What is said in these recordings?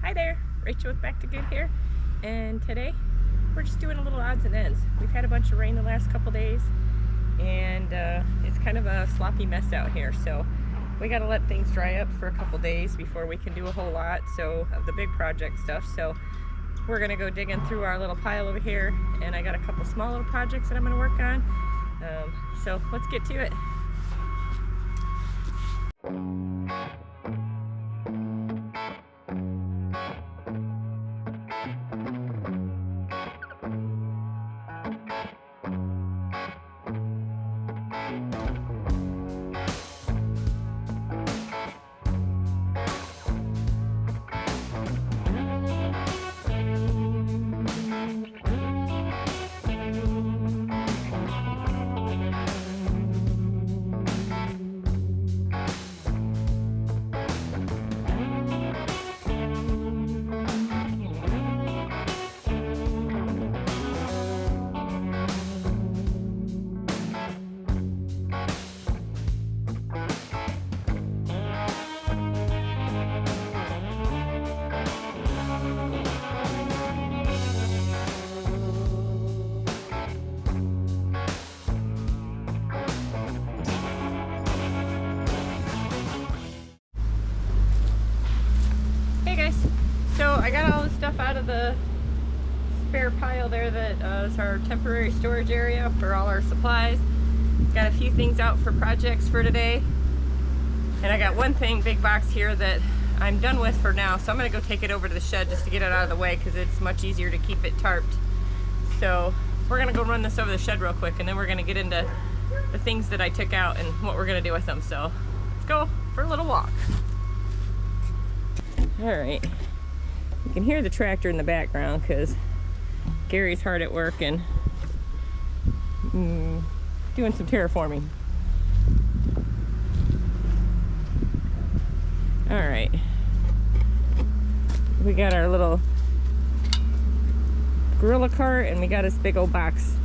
Hi there, Rachel with Back to Good here, and today we're just doing a little odds and ends. We've had a bunch of rain the last couple days, and it's kind of a sloppy mess out here, so we got to let things dry up for a couple days before we can do a whole lot of the big project stuff. So we're gonna go digging through our little pile over here, and I got a couple small little projects that I'm gonna work on. So let's get to it. So I got all the stuff out of the spare pile there that is our temporary storage area for all our supplies. Got a few things out for projects for today. And I got one thing, big box here, that I'm done with for now. So I'm gonna go take it over to the shed just to get it out of the way because it's much easier to keep it tarped. So we're gonna go run this over the shed real quick, and then we're gonna get into the things that I took out and what we're gonna do with them. So let's go for a little walk. All right. You can hear the tractor in the background because Gary's hard at work and doing some terraforming. All right, we got our little gorilla cart and we got this big old box,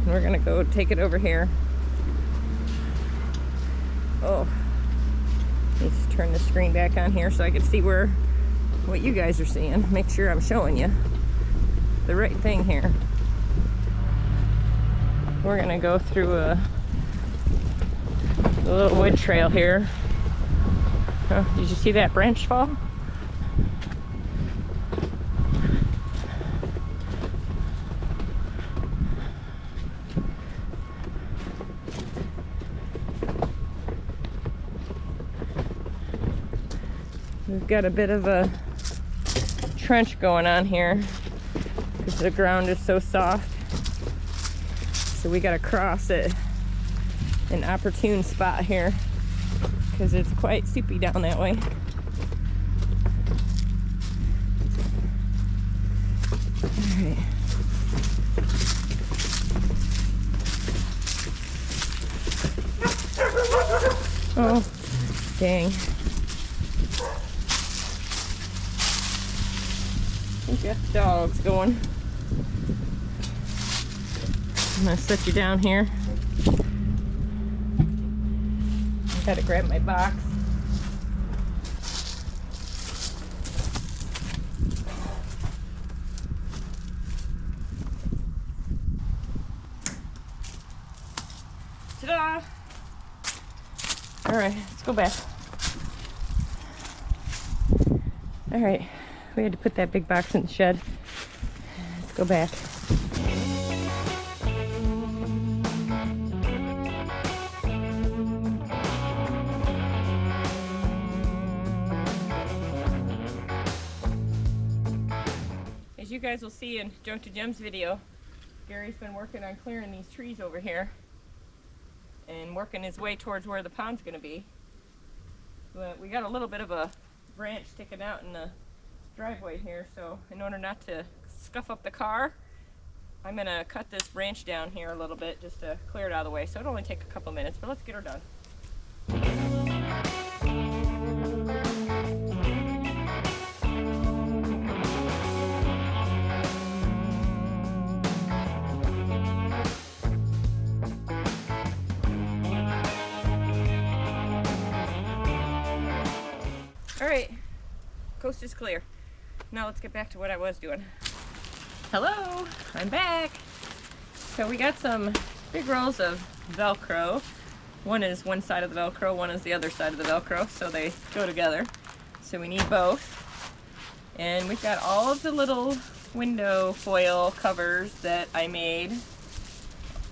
and we're gonna go take it over here. Oh, let me just turn the screen back on here so I can see what you guys are seeing. Make sure I'm showing you the right thing here. We're gonna go through a little wood trail here. Oh, did you see that branch fall? We've got a bit of a trench going on here because the ground is so soft, so we got to cross it an opportune spot here because it's quite soupy down that way. All right. Oh, dang. We got the dogs going. I'm gonna set you down here. I gotta grab my box. Ta-da! All right, let's go back. All right, we had to put that big box in the shed. Let's go back. As you guys will see in Junk to Gems video, Gary's been working on clearing these trees over here and working his way towards where the pond's gonna be. But we got a little bit of a branch sticking out in the driveway here, so in order not to scuff up the car, I'm gonna cut this branch down here a little bit just to clear it out of the way. So it'll only take a couple minutes, but let's get her done. All right, coast is clear. Now let's get back to what I was doing. Hello, I'm back. So we got some big rolls of Velcro. One is one side of the Velcro, one is the other side of the Velcro, so they go together. So we need both. And we've got all of the little window foil covers that I made,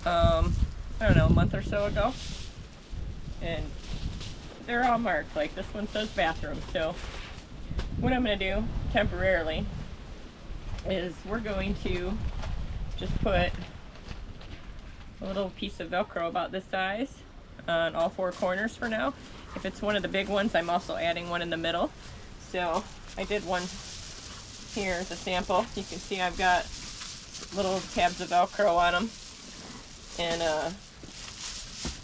I don't know, a month or so ago. And they're all marked, like this one says bathroom. So what I'm going to do temporarily is we're going to just put a little piece of Velcro about this size on all four corners for now. If it's one of the big ones, I'm also adding one in the middle. So I did one here as a sample. You can see I've got little tabs of Velcro on them, and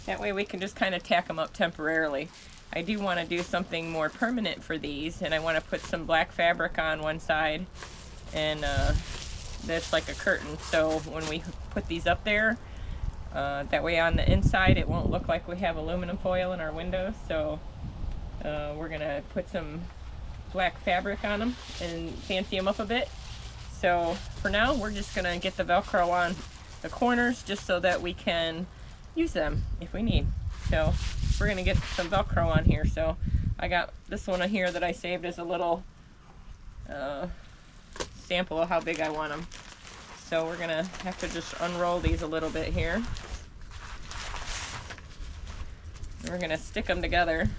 that way we can just kind of tack them up temporarily. I do want to do something more permanent for these, and I want to put some black fabric on one side, and that's like a curtain, so when we put these up there, that way on the inside it won't look like we have aluminum foil in our windows. So we're gonna put some black fabric on them and fancy them up a bit. So for now we're just gonna get the Velcro on the corners just so that we can use them if we need. So we're gonna get some Velcro on here. So I got this one here that I saved as a little sample of how big I want them. So we're gonna have to just unroll these a little bit here. And we're gonna stick them together.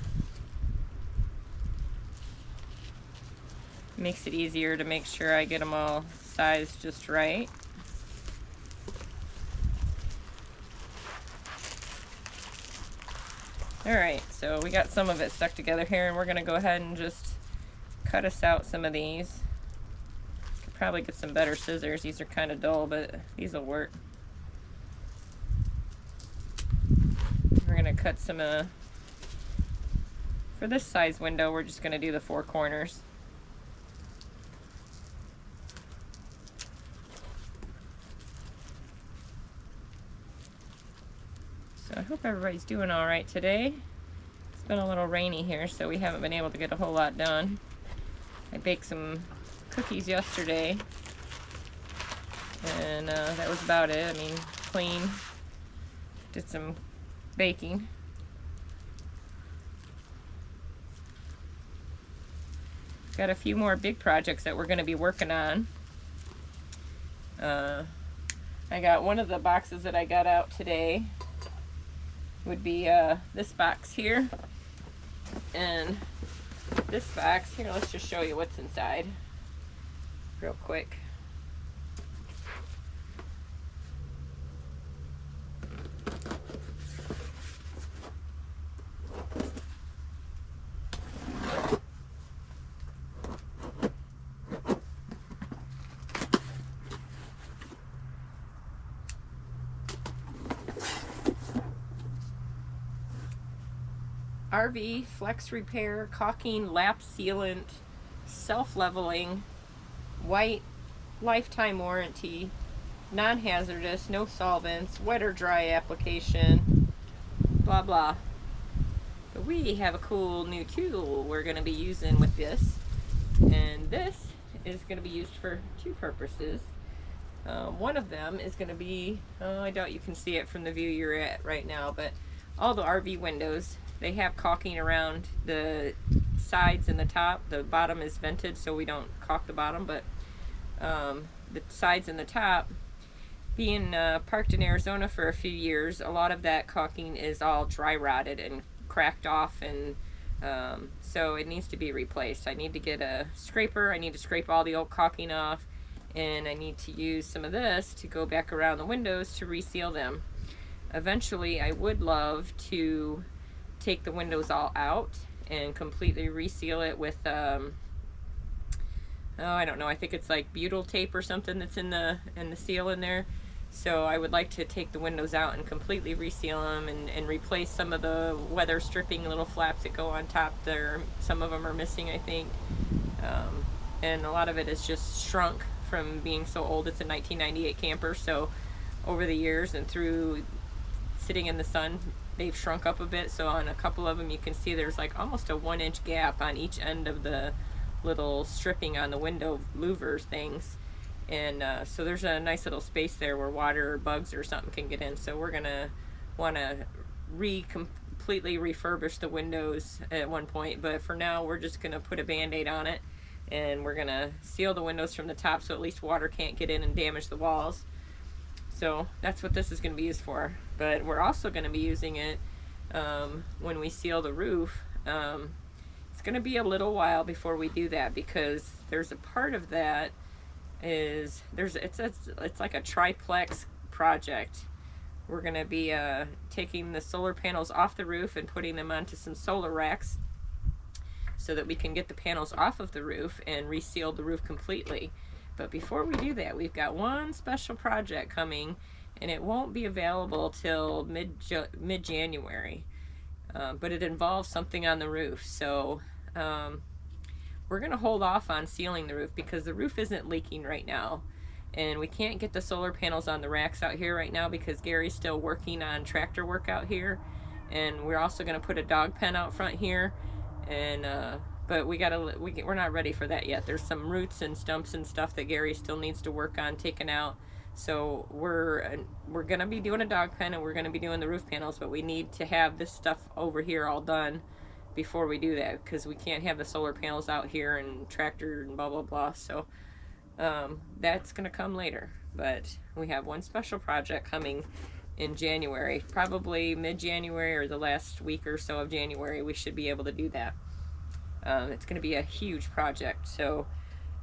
Makes it easier to make sure I get them all sized just right. Alright, so we got some of it stuck together here, and we're gonna go ahead and just cut us out some of these. Could probably get some better scissors. These are kind of dull, but these will work. We're gonna cut some for this size window, we're just gonna do the four corners. So I hope everybody's doing all right today. It's been a little rainy here, so we haven't been able to get a whole lot done. I baked some cookies yesterday, and that was about it. I mean, clean. Did some baking. Got a few more big projects that we're going to be working on. I got one of the boxes that I got out today would be this box here, and this box here. Let's just show you what's inside real quick. RV Flex Repair Caulking Lap Sealant Self-Leveling White Lifetime Warranty, Non-Hazardous, No Solvents, Wet or Dry Application, blah blah. But we have a cool new tool we're going to be using with this, and this is going to be used for two purposes. One of them is going to be, I doubt you can see it from the view you're at right now, but all the RV windows, they have caulking around the sides and the top. The bottom is vented, so we don't caulk the bottom, but the sides and the top, being parked in Arizona for a few years, a lot of that caulking is all dry rotted and cracked off, and so it needs to be replaced. I need to get a scraper. I need to scrape all the old caulking off, and I need to use some of this to go back around the windows to reseal them. Eventually, I would love to take the windows all out and completely reseal it with oh, I don't know, I think it's like butyl tape or something that's in the seal in there. So I would like to take the windows out and completely reseal them and replace some of the weather stripping little flaps that go on top there. Some of them are missing, I think, and a lot of it is just shrunk from being so old. It's a 1998 camper, so over the years and through sitting in the sun, they've shrunk up a bit. So on a couple of them you can see there's like almost a 1-inch gap on each end of the little stripping on the window louvers things, and so there's a nice little space there where water or bugs or something can get in. So we're gonna want to completely refurbish the windows at one point, but for now we're just gonna put a band-aid on it, and we're gonna seal the windows from the top so at least water can't get in and damage the walls. So that's what this is going to be used for. But we're also going to be using it when we seal the roof. It's going to be a little while before we do that, because there's a part of that is it's like a triplex project. We're going to be taking the solar panels off the roof and putting them onto some solar racks so that we can get the panels off of the roof and reseal the roof completely. But before we do that, we've got one special project coming, and it won't be available till mid-January. But it involves something on the roof. So we're going to hold off on sealing the roof because the roof isn't leaking right now. And we can't get the solar panels on the racks out here right now because Gary's still working on tractor work out here. And we're also going to put a dog pen out front here. And but we're not ready for that yet. There's some roots and stumps and stuff that Gary still needs to work on taking out. So we're gonna be doing a dog pen, and we're gonna be doing the roof panels, but we need to have this stuff over here all done before we do that, because we can't have the solar panels out here and tractor and blah blah blah. So that's gonna come later. But we have one special project coming in January, probably mid-January or the last week or so of January. We should be able to do that. It's going to be a huge project. So,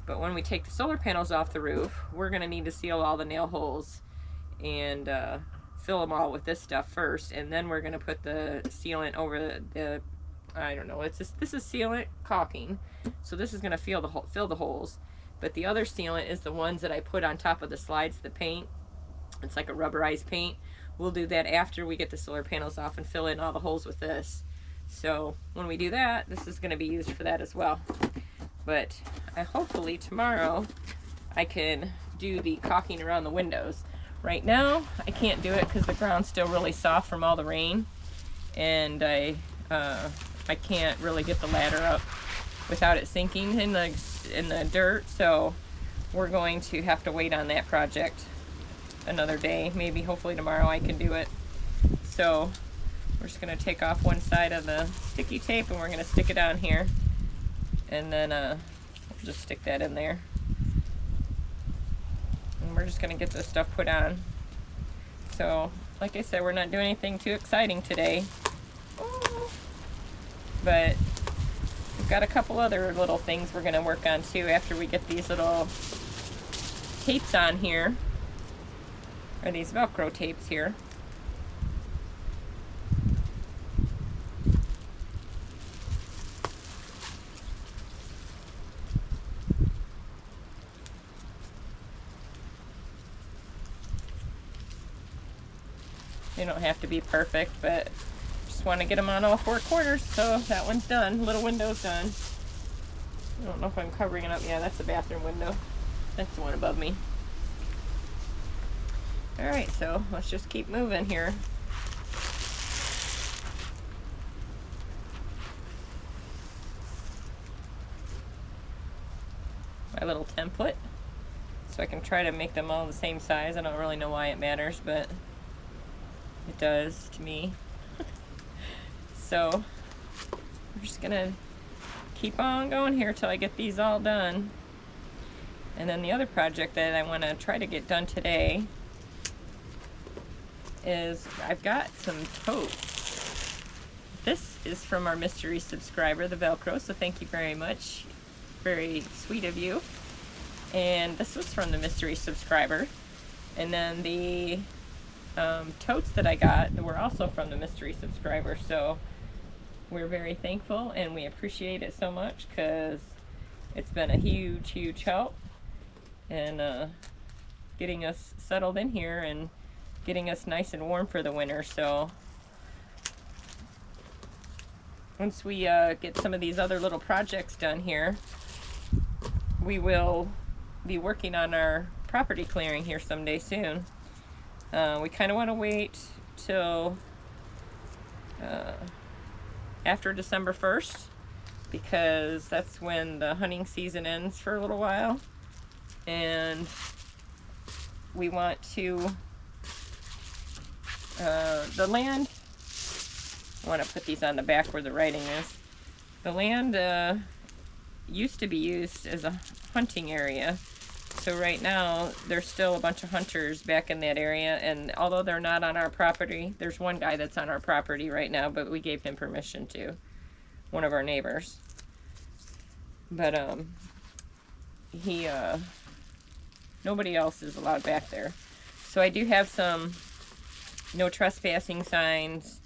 but when we take the solar panels off the roof, we're going to need to seal all the nail holes and fill them all with this stuff first, and then we're going to put the sealant over the I don't know, this is sealant caulking, so this is going to fill the holes. But the other sealant is the ones that I put on top of the slides, the paint. It's like a rubberized paint. We'll do that after we get the solar panels off and fill in all the holes with this. So when we do that, this is going to be used for that as well. But hopefully tomorrow I can do the caulking around the windows. Right now I can't do it because the ground's still really soft from all the rain, and I can't really get the ladder up without it sinking in the dirt. So we're going to have to wait on that project another day. Maybe hopefully tomorrow I can do it. So we're just going to take off one side of the sticky tape, and we're going to stick it on here, and then we'll just stick that in there, and we're just going to get this stuff put on. So like I said, we're not doing anything too exciting today, but we've got a couple other little things we're going to work on too after we get these little tapes on here, or these Velcro tapes here. They don't have to be perfect, but just want to get them on all 4 corners. So that one's done. Little window's done. I don't know if I'm covering it up. Yeah, that's the bathroom window. That's the one above me. Alright, so let's just keep moving here. My little template. So I can try to make them all the same size. I don't really know why it matters, but it does to me. So we're just gonna keep on going here till I get these all done. And then the other project that I want to try to get done today is I've got some totes. This is from our mystery subscriber, the Velcro, so thank you very much. Very sweet of you. And this was from the mystery subscriber. And then the totes that I got were also from the mystery subscriber, so we're very thankful and we appreciate it so much, because it's been a huge help in getting us settled in here and getting us nice and warm for the winter. So once we get some of these other little projects done here, we will be working on our property clearing here someday soon. We kind of want to wait till after December 1st, because that's when the hunting season ends for a little while, and we want to the land, I want to put these on the back where the writing is. The land used to be used as a hunting area, so right now there's still a bunch of hunters back in that area, and although they're not on our property, there's one guy that's on our property right now, but we gave him permission to, one of our neighbors. But nobody else is allowed back there. So I do have some no trespassing signs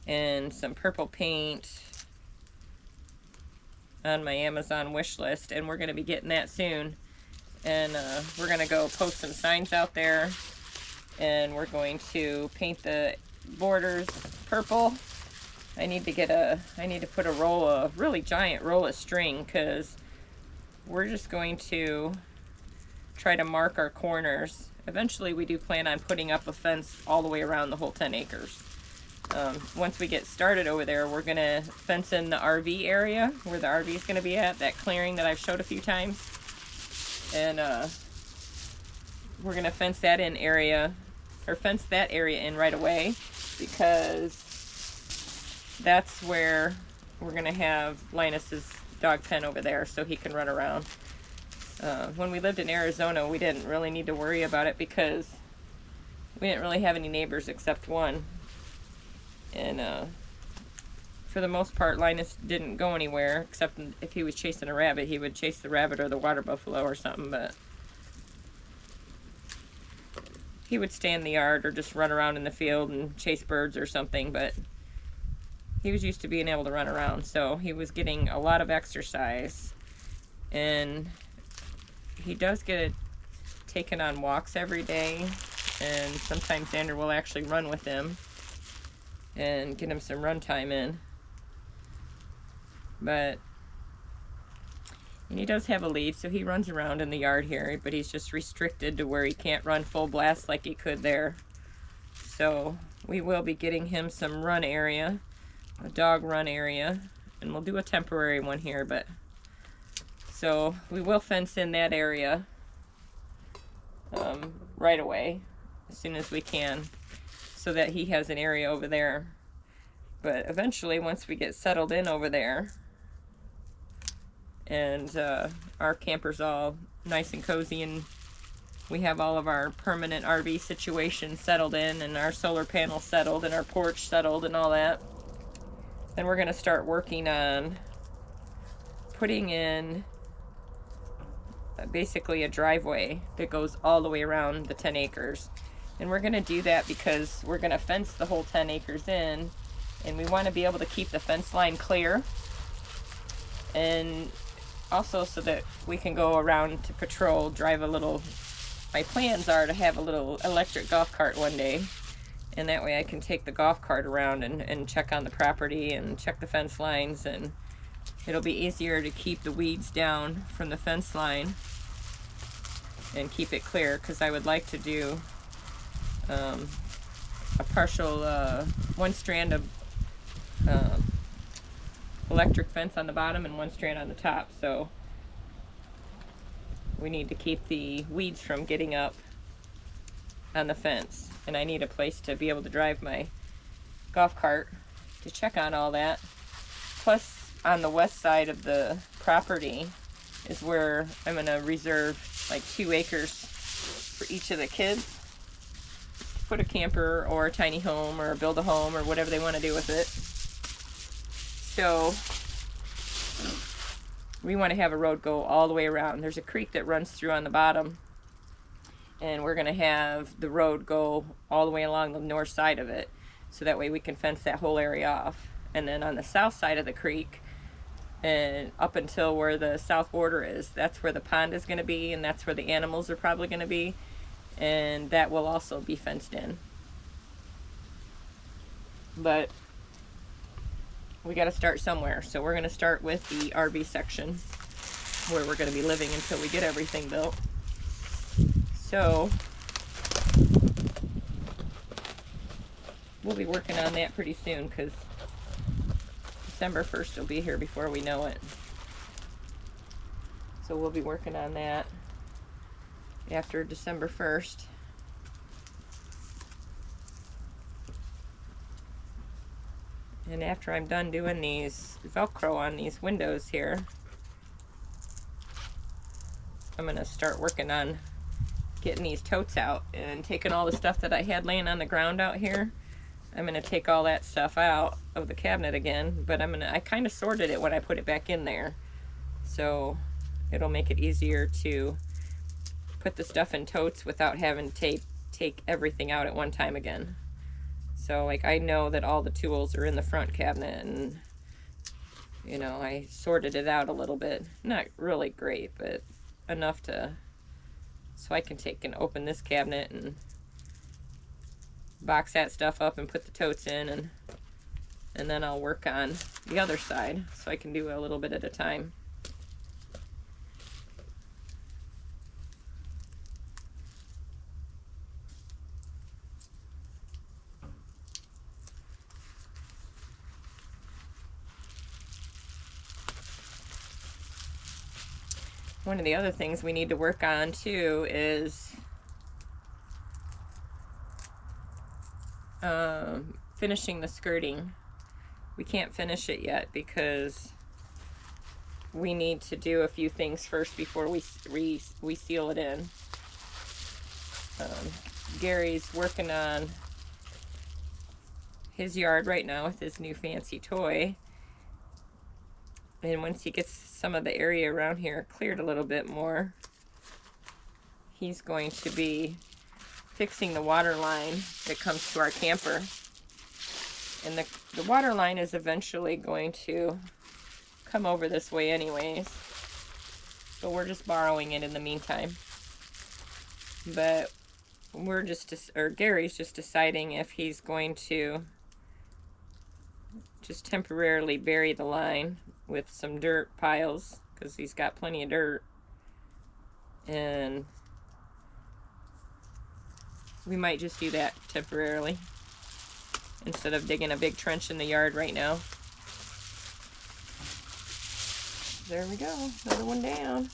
and some purple paint on my Amazon wish list, and we're going to be getting that soon. And we're going to go post some signs out there, and we're going to paint the borders purple. I need to put a really giant roll of string, because we're just going to try to mark our corners. Eventually we do plan on putting up a fence all the way around the whole 10 acres. Once we get started over there, we're going to fence in the RV area where the RV is going to be at, that clearing that I've showed a few times. And we're going to fence that in area, or fence that area in right away, because that's where we're going to have Linus's dog pen over there, so he can run around. When we lived in Arizona, we didn't really need to worry about it because we didn't really have any neighbors except one. And for the most part, Linus didn't go anywhere, except if he was chasing a rabbit, he would chase the rabbit or the water buffalo or something, but he would stay in the yard or just run around in the field and chase birds or something. But he was used to being able to run around, so he was getting a lot of exercise. And he does get taken on walks every day, and sometimes Xander will actually run with him and get him some run time in. And he does have a lead, so he runs around in the yard here, but he's just restricted to where he can't run full blast like he could there. So we will be getting him some run area, a dog run area, and we'll do a temporary one here, but so we will fence in that area right away as soon as we can, so that he has an area over there. But eventually, once we get settled in over there and our camper's all nice and cozy and we have all of our permanent RV situation settled in and our solar panel settled and our porch settled and all that, then we're going to start working on putting in basically a driveway that goes all the way around the 10 acres. And we're going to do that because we're going to fence the whole 10 acres in, and we want to be able to keep the fence line clear, and also so that we can go around to patrol, drive a little. My plans are to have a little electric golf cart one day, and that way I can take the golf cart around and check on the property and check the fence lines, and it'll be easier to keep the weeds down from the fence line and keep it clear, because I would like to do a partial one strand of electric fence on the bottom and one strand on the top. So we need to keep the weeds from getting up on the fence, and I need a place to be able to drive my golf cart to check on all that. Plus, on the west side of the property is where I'm going to reserve like 2 acres for each of the kids to put a camper or a tiny home or build a home or whatever they want to do with it. So we want to have a road go all the way around. There's a creek that runs through on the bottom, and we're going to have the road go all the way along the north side of it, so that way we can fence that whole area off. And then on the south side of the creek, and up until where the south border is, that's where the pond is going to be, and that's where the animals are probably going to be, and that will also be fenced in. But we got to start somewhere, so we're going to start with the RV section where we're going to be living until we get everything built. So we'll be working on that pretty soon, because December 1st will be here before we know it. So we'll be working on that after December 1st. And after I'm done doing these Velcro on these windows here, I'm going to start working on getting these totes out and taking all the stuff that I had laying on the ground out here. I'm going to take all that stuff out of the cabinet again, but I kind of sorted it when I put it back in there. So it'll make it easier to put the stuff in totes without having to take everything out at one time again. So like I know that all the tools are in the front cabinet, and you know, I sorted it out a little bit. Not really great, but enough so I can take and open this cabinet and box that stuff up and put the totes in, and then I'll work on the other side so I can do a little bit at a time. One of the other things we need to work on too is finishing the skirting. We can't finish it yet because we need to do a few things first before we seal it in. Gary's working on his yard right now with his new fancy toy. And once he gets some of the area around here cleared a little bit more, he's going to be fixing the water line that comes to our camper. And the water line is eventually going to come over this way anyways, but we're just borrowing it in the meantime. But Gary's just deciding if he's going to just temporarily bury the line with some dirt piles, because he's got plenty of dirt, and we might just do that temporarily instead of digging a big trench in the yard right now. There we go, another one down.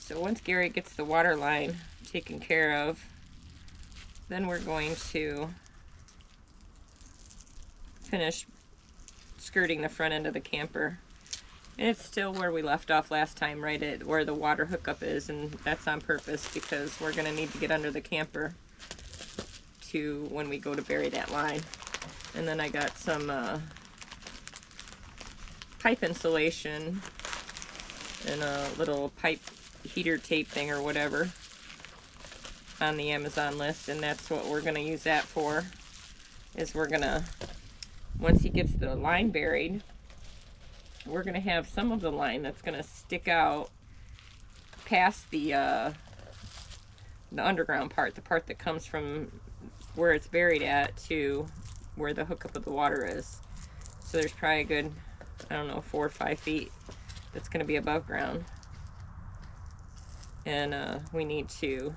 So once Gary gets the water line taken care of, then we're going to finish skirting the front end of the camper. And it's still where we left off last time, right at where the water hookup is, and that's on purpose because we're going to need to get under the camper to when we go to bury that line. And then I got some pipe insulation and a little pipe heater tape thing or whatever on the Amazon list, and that's what we're going to use that for. Is we're going to, once he gets the line buried, we're going to have some of the line that's going to stick out past the underground part, the part that comes from where it's buried at to where the hookup of the water is. So there's probably a good, I don't know, 4 or 5 feet that's going to be above ground. And we need to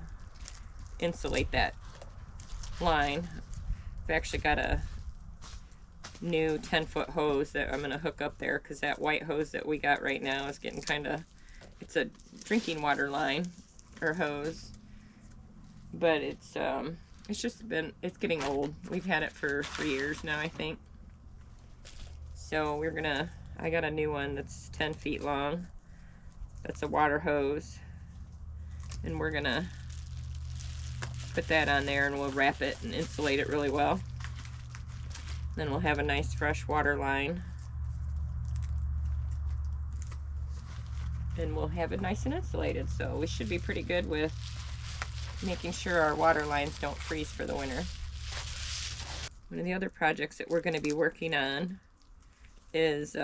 insulate that line. I've actually got a new 10-foot hose that I'm going to hook up there, because that white hose that we got right now is getting kind of, it's a drinking water line or hose, but it's getting old. We've had it for 3 years now, I think. So I got a new one that's 10 feet long. That's a water hose. And we're gonna put that on there, and we'll wrap it and insulate it really well. Then we'll have a nice fresh water line. And we'll have it nice and insulated. So we should be pretty good with making sure our water lines don't freeze for the winter. One of the other projects that we're going to be working on is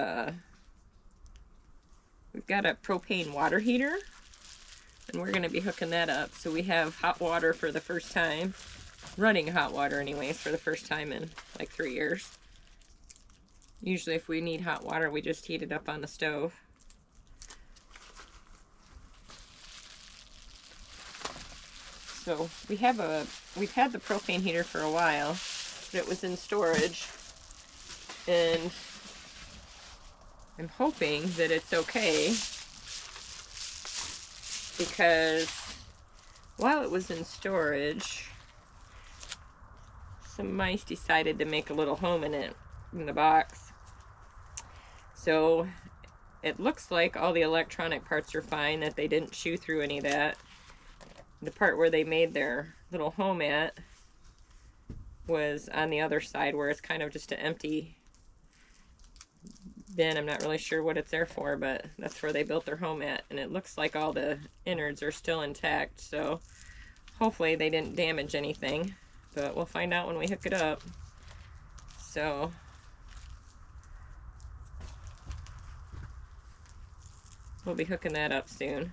we've got a propane water heater, and we're going to be hooking that up so we have hot water for the first time, running hot water anyways, for the first time in like 3 years. Usually if we need hot water, we just heat it up on the stove. So we've had the propane heater for a while, but it was in storage, and I'm hoping that it's okay, because while it was in storage, some mice decided to make a little home in it, in the box. So it looks like all the electronic parts are fine, that they didn't chew through any of that. The part where they made their little home at was on the other side, where it's kind of just an empty bin. I'm not really sure what it's there for, but that's where they built their home at, and it looks like all the innards are still intact, so hopefully they didn't damage anything, but we'll find out when we hook it up. So we'll be hooking that up soon.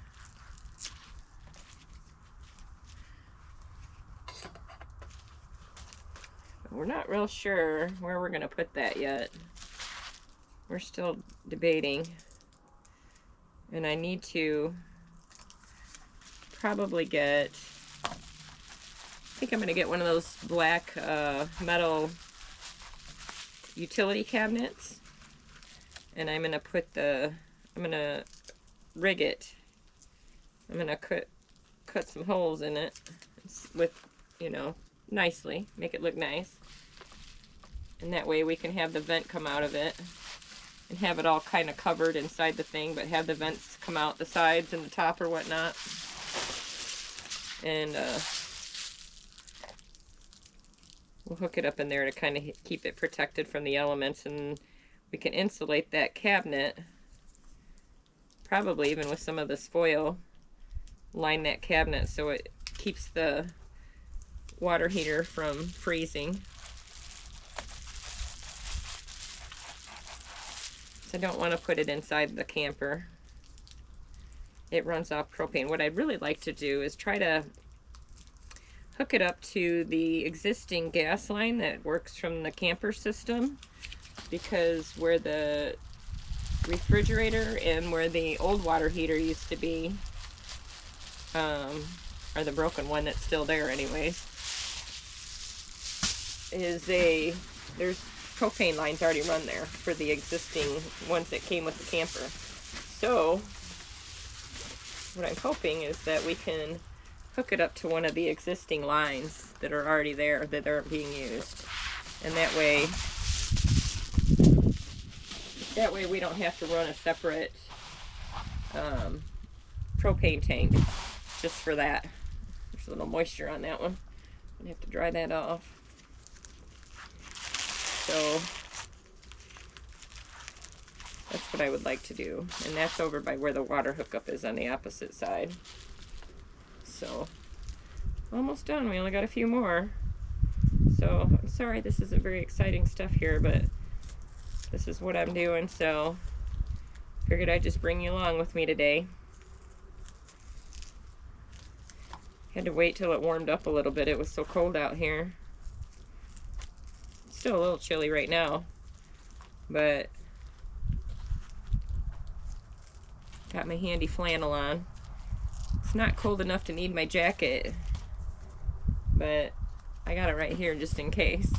But we're not real sure where we're gonna put that yet. We're still debating, and I need to probably get, I think I'm gonna get one of those black metal utility cabinets, and I'm gonna put I'm gonna rig it. I'm gonna cut some holes in it with, you know, nicely, make it look nice, and that way we can have the vent come out of it and have it all kind of covered inside the thing, but have the vents come out the sides and the top or whatnot. And we'll hook it up in there to kind of keep it protected from the elements, and we can insulate that cabinet, probably even with some of this foil, line that cabinet so it keeps the water heater from freezing. So I don't want to put it inside the camper. It runs off propane. What I'd really like to do is try to hook it up to the existing gas line that works from the camper system, because where the refrigerator and where the old water heater used to be, or the broken one that's still there anyways, there's propane lines already run there for the existing ones that came with the camper. So what I'm hoping is that we can hook it up to one of the existing lines that are already there, that aren't being used, and that way we don't have to run a separate propane tank just for that. There's a little moisture on that one. I have to dry that off. So that's what I would like to do, and that's over by where the water hookup is on the opposite side. So almost done. We only got a few more. So I'm sorry this isn't very exciting stuff here, but this is what I'm doing, so figured I'd just bring you along with me today. Had to wait till it warmed up a little bit. It was so cold out here. It's still a little chilly right now, but got my handy flannel on. It's not cold enough to need my jacket, but I got it right here just in case.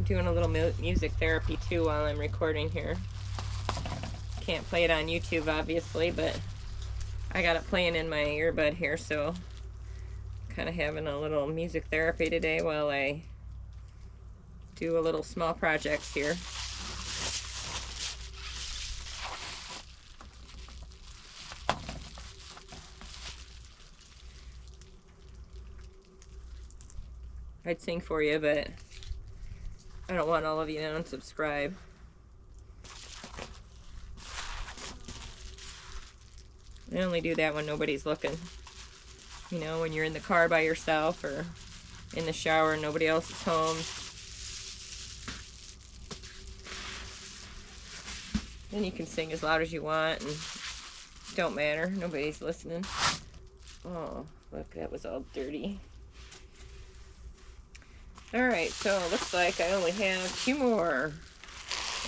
Doing a little music therapy too while I'm recording here. Can't play it on YouTube obviously, but I got it playing in my earbud here, so kind of having a little music therapy today while I do a little small projects here. I'd sing for you, but I don't want all of you to unsubscribe. I only do that when nobody's looking. You know, when you're in the car by yourself or in the shower and nobody else is home. And you can sing as loud as you want, and don't matter. Nobody's listening. Oh, look, that was all dirty. Alright, so it looks like I only have 2 more.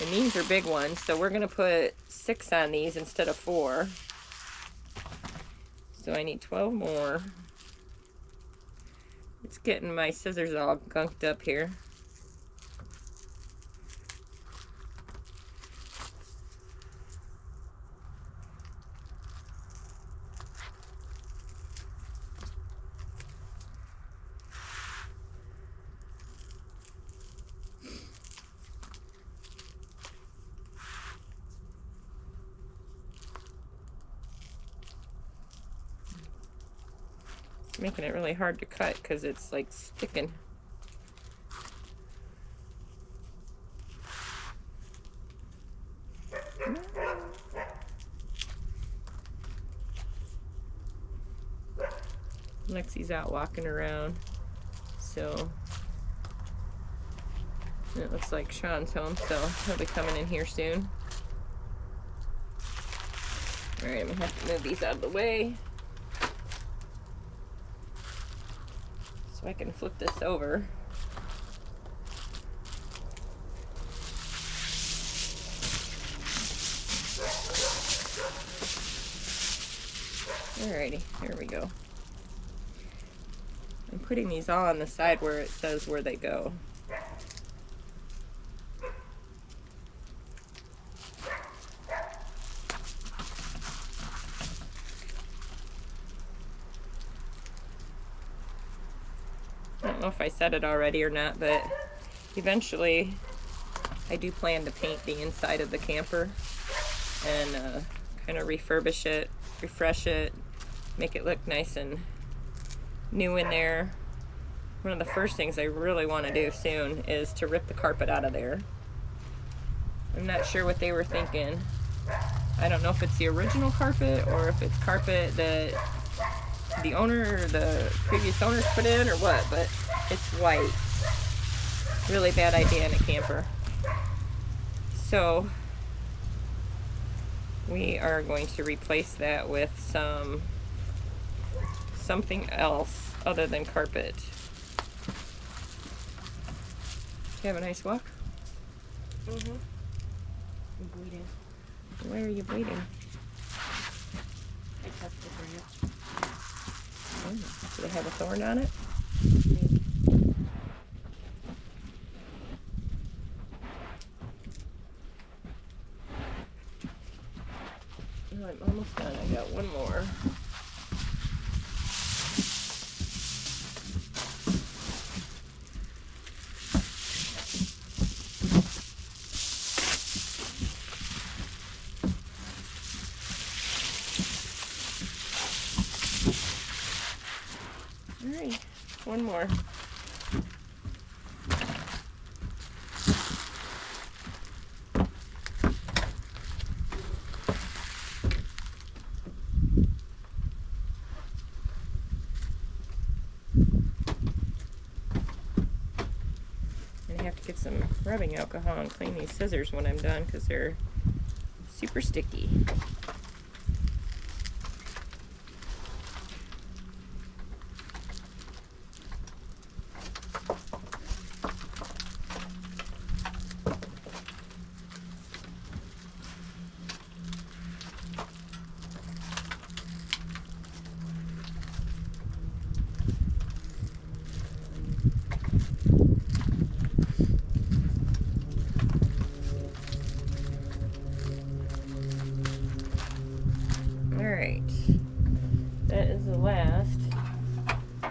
And these are big ones, so we're going to put 6 on these instead of 4. So I need 12 more. It's getting my scissors all gunked up here. Making it really hard to cut because it's like sticking. Lexi's out walking around, so it looks like Sean's home, so he'll be coming in here soon. Alright, I'm gonna have to move these out of the way so I can flip this over. Alrighty, here we go. I'm putting these all on the side where it says where they go. I don't know if I said it already or not, but eventually I do plan to paint the inside of the camper and kind of refurbish it, refresh it, make it look nice and new in there. One of the first things I really want to do soon is to rip the carpet out of there. I'm not sure what they were thinking. I don't know if it's the original carpet or if it's carpet that the owner or the previous owners put in or what, but it's white. Really bad idea in a camper. So we are going to replace that with something else other than carpet. Did you have a nice walk? Mm-hmm. I'm bleeding. Why are you bleeding? I touched the branch. Oh, do they have a thorn on it? Oh, I'm almost done. I got one more. Alright, one more. I have to get some rubbing alcohol and clean these scissors when I'm done because they're super sticky. Alright, that is the last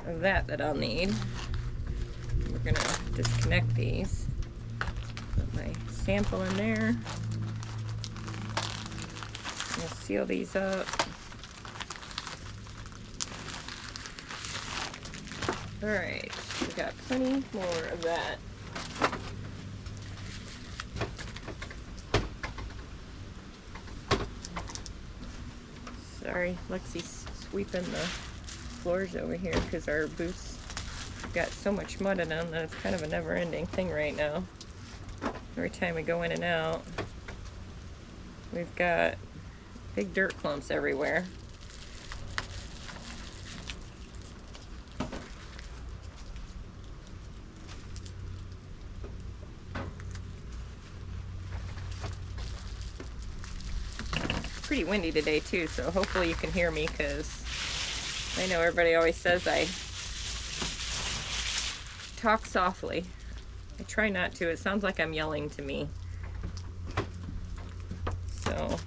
of that I'll need. We're going to disconnect these. Put my sample in there. I'll seal these up. Alright, we got plenty more of that. Sorry, Lexi's sweeping the floors over here because our boots got so much mud in them that it's kind of a never-ending thing right now. Every time we go in and out. We've got big dirt clumps everywhere. Pretty windy today too, so hopefully you can hear me, because I know everybody always says I talk softly. I try not to. It sounds like I'm yelling to me. So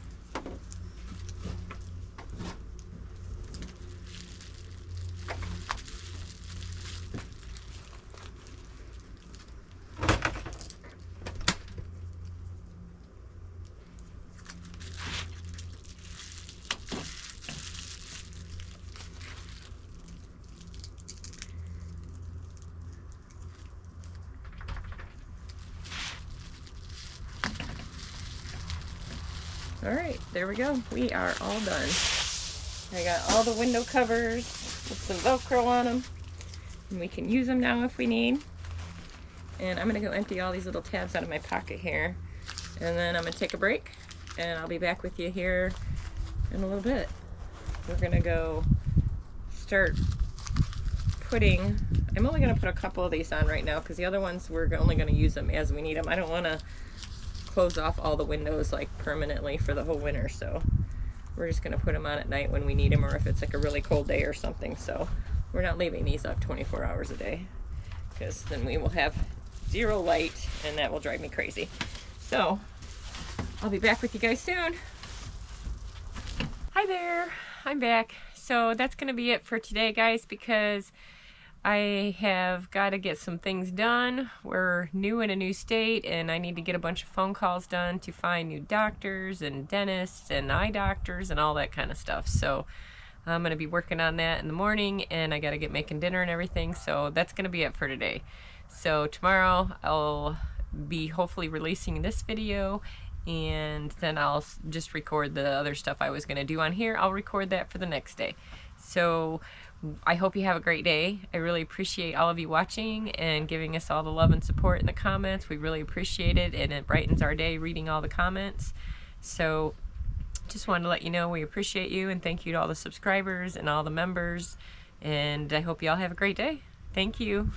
all right, there we go. We are all done. I got all the window covers with some Velcro on them, and we can use them now if we need. And I'm gonna go empty all these little tabs out of my pocket here, and then I'm gonna take a break, and I'll be back with you here in a little bit. We're gonna go start putting, I'm only gonna put a couple of these on right now, because the other ones we're only gonna use them as we need them. I don't wanna close off all the windows like permanently for the whole winter, so we're just going to put them on at night when we need them, or if it's like a really cold day or something. So we're not leaving these up 24 hours a day, because then we will have zero light and that will drive me crazy. So I'll be back with you guys soon. Hi there, I'm back. So that's going to be it for today, guys, because I have got to get some things done. We're new in a new state, and I need to get a bunch of phone calls done to find new doctors and dentists and eye doctors and all that kind of stuff. So I'm going to be working on that in the morning, and I got to get making dinner and everything. So that's going to be it for today. So tomorrow I'll be hopefully releasing this video, and then I'll just record the other stuff I was going to do on here. I'll record that for the next day. So I hope you have a great day. I really appreciate all of you watching and giving us all the love and support in the comments. We really appreciate it, and it brightens our day reading all the comments. So just wanted to let you know we appreciate you, and thank you to all the subscribers and all the members, and I hope you all have a great day. Thank you.